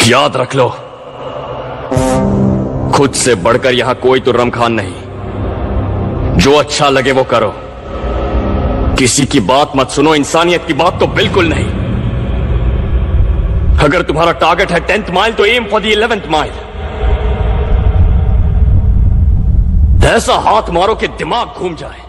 याद रख लो, खुद से बढ़कर यहां कोई तुर्रम खान नहीं। जो अच्छा लगे वो करो, किसी की बात मत सुनो, इंसानियत की बात तो बिल्कुल नहीं। अगर तुम्हारा टारगेट है 10th माइल तो M for the 11th mile. ऐसा हाथ मारो कि दिमाग घूम जाए।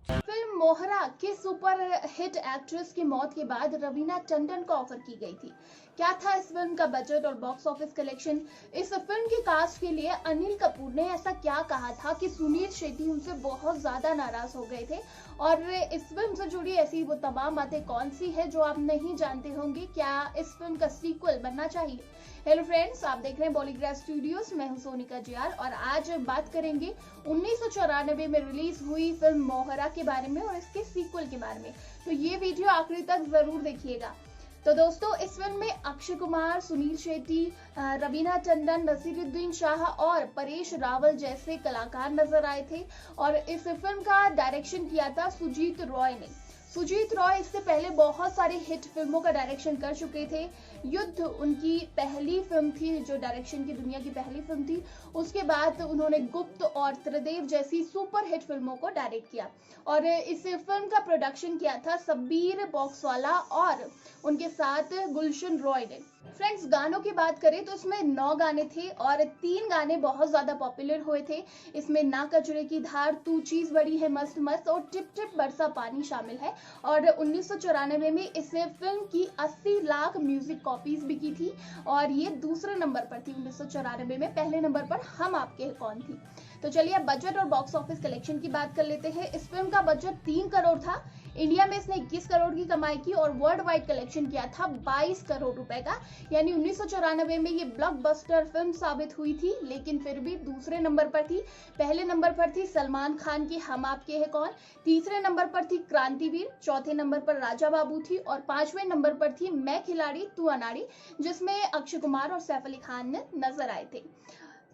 फिल्म मोहरा के सुपर हिट एक्ट्रेस की मौत के बाद रवीना टंडन को ऑफर की गई थी। क्या था इस फिल्म का बजट और बॉक्स ऑफिस कलेक्शन? इस फिल्म की कास्ट के लिए अनिल कपूर ने ऐसा क्या कहा था कि सुनील शेट्टी उनसे बहुत ज्यादा नाराज हो गए थे? और इस फिल्म से जुड़ी ऐसी वो तमाम बातें कौन सी है जो आप नहीं जानते होंगे? क्या इस फिल्म का सीक्वल बनना चाहिए? हेलो फ्रेंड्स, आप देख रहे हैं बॉलीग्राफ स्टूडियोज। मैं हूं सोनिका जियाल और आज बात करेंगे 1994 में रिलीज हुई फिल्म मोहरा के बारे में और इसके सीक्वल के बारे में। तो ये वीडियो आखिरी तक जरूर देखिएगा। तो दोस्तों, इस फिल्म में अक्षय कुमार, सुनील शेट्टी, रवीना टंडन, नसीरुद्दीन शाह और परेश रावल जैसे कलाकार नजर आए थे और इस फिल्म का डायरेक्शन किया था सुजीत रॉय ने। सुजीत रॉय इससे पहले बहुत सारी हिट फिल्मों का डायरेक्शन कर चुके थे। युद्ध उनकी पहली फिल्म थी, जो डायरेक्शन की दुनिया की पहली फिल्म थी। उसके बाद उन्होंने गुप्त और त्रिदेव जैसी सुपर हिट फिल्मों को डायरेक्ट किया और इस फिल्म का प्रोडक्शन किया था शब्बीर बॉक्सवाला और उनके साथ गुलशन रॉय ने। फ्रेंड्स, गानों की बात करें तो इसमें 9 गाने थे और 3 गाने बहुत ज्यादा पॉपुलर हुए थे। इसमें ना कचरे की धार, तू चीज बड़ी है मस्त मस्त और टिप टिप बरसा पानी शामिल है। और 1994 में इस फिल्म की 80 लाख म्यूजिक कॉपीज बिकी थी और ये दूसरे नंबर पर थी 1994 में। पहले नंबर पर हम आपके हैं कौन थी। तो चलिए अब बजट और बॉक्स ऑफिस कलेक्शन की बात कर लेते हैं। इस फिल्म का बजट 3 करोड़ था। इंडिया में इसने 21 करोड़ की कमाई की और वर्ल्ड वाइड कलेक्शन किया था 22 करोड़ रुपए का। यानी 1994 में ये ब्लॉकबस्टर फिल्म साबित हुई थी, लेकिन फिर भी दूसरे नंबर पर थी। पहले नंबर पर थी सलमान खान की हम आपके हैं कौन, तीसरे नंबर पर थी क्रांतिवीर, चौथे नंबर पर राजा बाबू थी और 5वें नंबर पर थी मैं खिलाड़ी तू अनाड़ी, जिसमें अक्षय कुमार और सैफ अली खान नजर आए थे।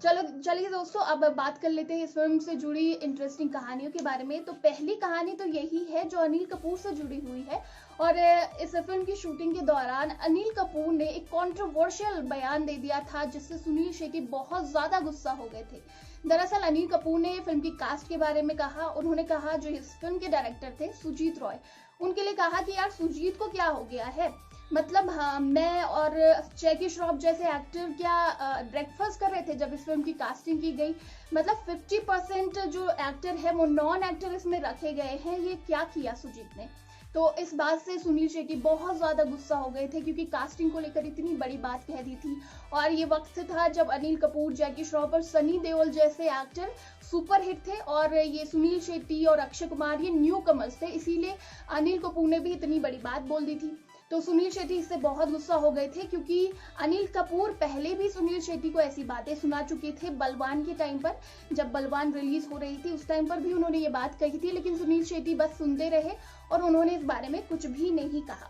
चलिए दोस्तों, अब बात कर लेते हैं इस फिल्म से जुड़ी इंटरेस्टिंग कहानियों के बारे में। तो पहली कहानी तो यही है जो अनिल कपूर से जुड़ी हुई है और इस फिल्म की शूटिंग के दौरान अनिल कपूर ने एक कंट्रोवर्शियल बयान दे दिया था, जिससे सुनील शेट्टी बहुत ज्यादा गुस्सा हो गए थे। दरअसल अनिल कपूर ने फिल्म की कास्ट के बारे में कहा। उन्होंने कहा जो इस फिल्म के डायरेक्टर थे सुजीत रॉय, उनके लिए कहा कि यार सुजीत को क्या हो गया है, मतलब हाँ, मैं और जैकी श्रॉफ जैसे एक्टर क्या ब्रेकफास्ट कर रहे थे जब इस फिल्म की कास्टिंग की गई। मतलब 50% जो एक्टर है वो नॉन एक्टर इसमें रखे गए हैं। ये क्या किया सुजीत ने? तो इस बात से सुनील शेट्टी बहुत ज्यादा गुस्सा हो गए थे क्योंकि कास्टिंग को लेकर इतनी बड़ी बात कह दी थी। और ये वक्त था जब अनिल कपूर, जैकी श्रॉफ और सनी देओल जैसे एक्टर सुपर हिट थे और ये सुनील शेट्टी और अक्षय कुमार ये न्यू कमर्स थे, इसीलिए अनिल कपूर ने भी इतनी बड़ी बात बोल दी थी। तो सुनील शेट्टी इससे बहुत गुस्सा हो गए थे क्योंकि अनिल कपूर पहले भी सुनील शेट्टी को ऐसी बातें सुना चुके थे बलवान के टाइम पर। जब बलवान रिलीज हो रही थी उस टाइम पर भी उन्होंने ये बात कही थी, लेकिन सुनील शेट्टी बस सुनते रहे और उन्होंने इस बारे में कुछ भी नहीं कहा।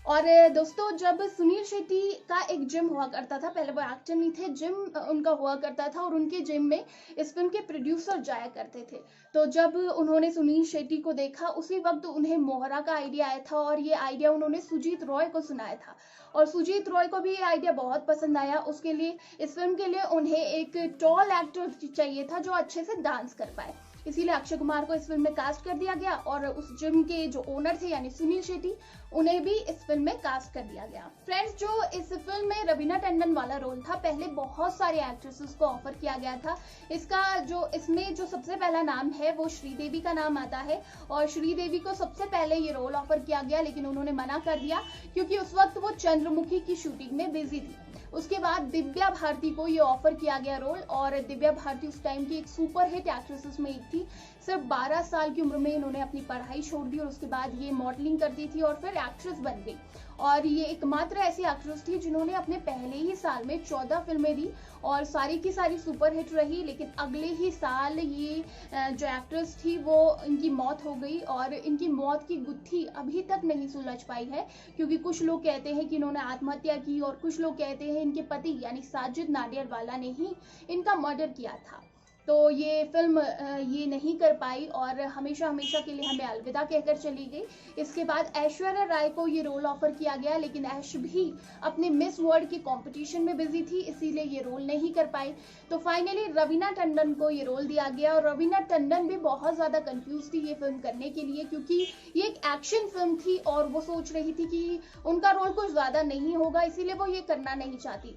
और दोस्तों, जब सुनील शेट्टी का एक जिम हुआ करता था, पहले वो एक्टर नहीं थे, जिम उनका हुआ करता था और उनके जिम में इस फिल्म के प्रोड्यूसर जाया करते थे। तो जब उन्होंने सुनील शेट्टी को देखा उसी वक्त उन्हें मोहरा का आइडिया आया था और ये आइडिया उन्होंने सुजीत रॉय को सुनाया था और सुजीत रॉय को भी ये आइडिया बहुत पसंद आया। उसके लिए इस फिल्म के लिए उन्हें एक टॉल एक्टर चाहिए था जो अच्छे से डांस कर पाए, इसीलिए अक्षय कुमार को इस फिल्म में कास्ट कर दिया गया और उस जिम के जो ओनर थे यानी सुनील शेट्टी, उन्हें भी इस फिल्म में कास्ट कर दिया गया। फ्रेंड्स, जो इस फिल्म में रवीना टंडन वाला रोल था, पहले बहुत सारे एक्ट्रेसेस को ऑफर किया गया था। इसमें जो सबसे पहला नाम है वो श्रीदेवी का नाम आता है और श्रीदेवी को सबसे पहले ये रोल ऑफर किया गया, लेकिन उन्होंने मना कर दिया क्योंकि उस वक्त वो चंद्रमुखी की शूटिंग में बिजी थी। उसके बाद दिव्या भारती को ये ऑफर किया गया रोल और दिव्या भारती उस टाइम की एक सुपर हिट एक्ट्रेसेस में एक थी। सिर्फ 12 साल की उम्र में इन्होंने अपनी पढ़ाई छोड़ दी और उसके बाद ये मॉडलिंग करती थी और फिर एक्ट्रेस बन गई। और ये एकमात्र ऐसी एक्ट्रेस थी जिन्होंने अपने पहले ही साल में 14 फिल्में दी और सारी की सारी सुपर हिट रही। लेकिन अगले ही साल ये जो एक्ट्रेस थी वो इनकी मौत हो गई और इनकी मौत की गुत्थी अभी तक नहीं सुलझ पाई है, क्योंकि कुछ लोग कहते हैं कि इन्होंने आत्महत्या की और कुछ लोग कहते हैं इनके पति यानी साजिद नाडियाडवाला ने ही इनका मर्डर किया था। तो ये फिल्म ये नहीं कर पाई और हमेशा हमेशा के लिए हमें अलविदा कहकर चली गई। इसके बाद ऐश्वर्या राय को ये रोल ऑफर किया गया, लेकिन ऐश भी अपने मिस वर्ल्ड के कंपटीशन में बिजी थी, इसीलिए ये रोल नहीं कर पाई। तो फाइनली रवीना टंडन को ये रोल दिया गया और रवीना टंडन भी बहुत ज़्यादा कंफ्यूज थी ये फिल्म करने के लिए, क्योंकि ये एक एक्शन फिल्म थी और वो सोच रही थी कि उनका रोल कुछ ज़्यादा नहीं होगा, इसीलिए वो ये करना नहीं चाहती।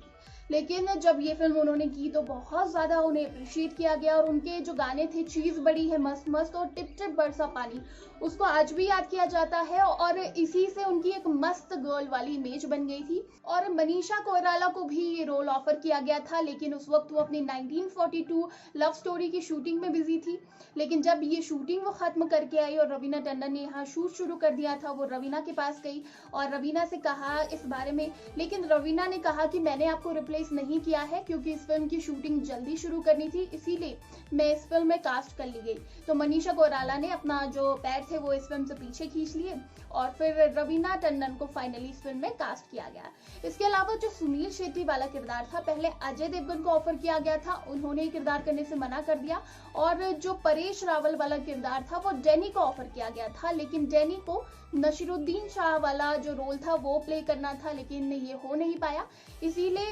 लेकिन जब ये फिल्म उन्होंने की तो बहुत ज़्यादा उन्हें अप्रिशिएट किया गया और उनके जो गाने थे चीज़ बड़ी है मस्त मस्त और टिप टिप बरसा पानी, उसको आज भी याद किया जाता है और इसी से उनकी एक मस्त गर्ल वाली इमेज बन गई थी। और मनीषा कोइराला को भी ये रोल ऑफर किया गया था, लेकिन उस वक्त वो अपनी 1942 लव स्टोरी की शूटिंग में बिजी थी। लेकिन जब ये शूटिंग वो खत्म करके आई और रवीना टंडन ने यहाँ शूट शुरू कर दिया था, वो रवीना के पास गई और रवीना से कहा इस बारे में, लेकिन रवीना ने कहा कि मैंने आपको रिप्लेस नहीं किया है क्योंकि इस फिल्म की शूटिंग जल्दी शुरू करनी थी, इसीलिए मैं इस फिल्म में कास्ट कर ली गई। तो मनीषा कोइराला ने अपना जो पैर थे वो इस फिल्म से पीछे खींच लिए और फिर रवीना टंडन को फाइनली इस फिल्म में कास्ट किया गया। इसके अलावा जो सुनील शेट्टी वाला किरदार था, पहले अजय देवगन को ऑफर किया गया था, उन्होंने किरदार करने से मना कर दिया और जो परेश रावल वाला किरदार था वो डैनी को ऑफर किया गया था, लेकिन डैनी को नसीरुद्दीन शाह वाला जो रोल था वो प्ले करना था, लेकिन ये हो नहीं पाया, इसीलिए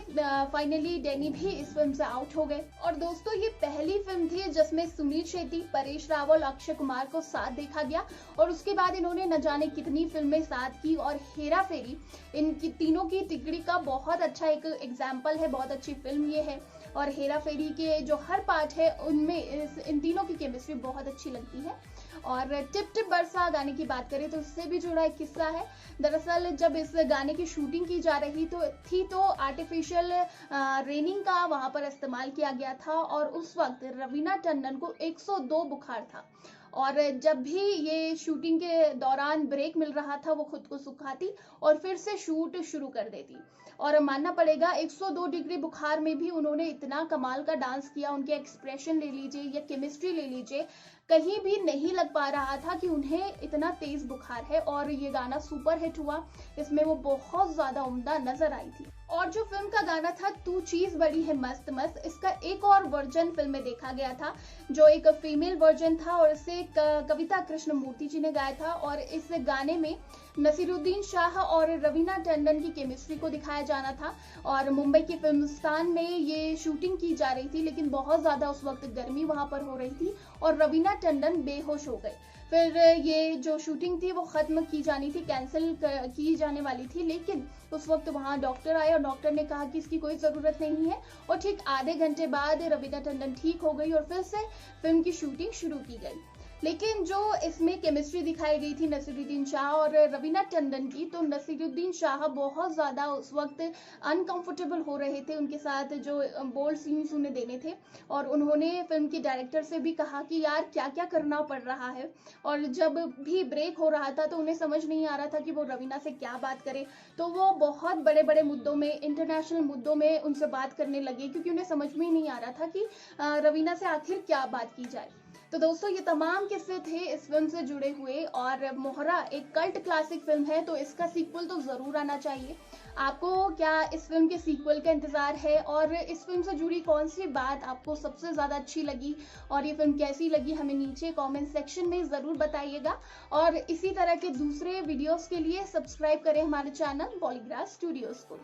फाइनली डैनी भी इस फिल्म से आउट हो गए। और दोस्तों ये पहली फिल्म थी जिसमें सुनील शेट्टी, परेश रावल, अक्षय कुमार को साथ देखा गया और उसके बाद इन्होंने न जाने कितनी फिल्में साथ की और हेरा फेरी इनकी तीनों की तिकड़ी का बहुत अच्छा एक एग्जाम्पल है, बहुत अच्छी फिल्म ये है। और हेरा फेरी के जो हर पार्ट है उनमें इन तीनों की केमिस्ट्री बहुत अच्छी लगती है। और टिप टिप बरसा गाने की बात करें तो इससे भी जुड़ा एक किस्सा है। दरअसल जब इस गाने की शूटिंग की जा रही तो आर्टिफिशियल रेनिंग का वहां पर इस्तेमाल किया गया था और उस वक्त रवीना टंडन को 102 बुखार था और जब भी ये शूटिंग के दौरान ब्रेक मिल रहा था वो खुद को सुखाती और फिर से शूट शुरू कर देती। और मानना पड़ेगा 102 डिग्री बुखार में भी उन्होंने इतना कमाल का डांस किया, उनके एक्सप्रेशन ले लीजिए या केमिस्ट्री ले लीजिए, कहीं भी नहीं लग पा रहा था कि उन्हें इतना तेज बुखार है और ये गाना सुपर हिट हुआ। इसमें वो बहुत ज्यादा उम्दा नजर आई थी। और जो फिल्म का गाना था तू चीज बड़ी है मस्त मस्त, इसका एक और वर्जन फिल्म में देखा गया था जो एक फीमेल वर्जन था और इसे कविता कृष्णमूर्ति जी ने गाया था। और इस गाने में नसीरुद्दीन शाह और रवीना टंडन की केमिस्ट्री को दिखाया जाना था और मुंबई के फिल्मिस्तान में ये शूटिंग की जा रही थी, लेकिन बहुत ज्यादा उस वक्त गर्मी वहां पर हो रही थी और रवीना टंडन बेहोश हो गए। फिर ये जो शूटिंग थी वो खत्म की जानी थी, कैंसिल की जाने वाली थी, लेकिन उस वक्त वहां डॉक्टर आए और डॉक्टर ने कहा कि इसकी कोई जरूरत नहीं है और ठीक आधे घंटे बाद रवीना टंडन ठीक हो गई और फिर से फिल्म की शूटिंग शुरू की गई। लेकिन जो इसमें केमिस्ट्री दिखाई गई थी नसीरुद्दीन शाह और रवीना टंडन की, तो नसीरुद्दीन शाह बहुत ज़्यादा उस वक्त अनकंफर्टेबल हो रहे थे उनके साथ जो बोल्ड सीन्स उन्हें देने थे और उन्होंने फिल्म के डायरेक्टर से भी कहा कि यार क्या क्या करना पड़ रहा है। और जब भी ब्रेक हो रहा था तो उन्हें समझ नहीं आ रहा था कि वो रवीना से क्या बात करें, तो वो बहुत बड़े बड़े मुद्दों में, इंटरनेशनल मुद्दों में उनसे बात करने लगे क्योंकि उन्हें समझ में ही नहीं आ रहा था कि रवीना से आखिर क्या बात की जाए। तो दोस्तों ये तमाम किस्से थे इस फिल्म से जुड़े हुए और मोहरा एक कल्ट क्लासिक फिल्म है तो इसका सीक्वल तो जरूर आना चाहिए। आपको क्या इस फिल्म के सीक्वल का इंतजार है और इस फिल्म से जुड़ी कौन सी बात आपको सबसे ज्यादा अच्छी लगी और ये फिल्म कैसी लगी, हमें नीचे कमेंट सेक्शन में जरूर बताइएगा। और इसी तरह के दूसरे वीडियोस के लिए सब्सक्राइब करें हमारे चैनल पॉलीग्राफ स्टूडियोज को।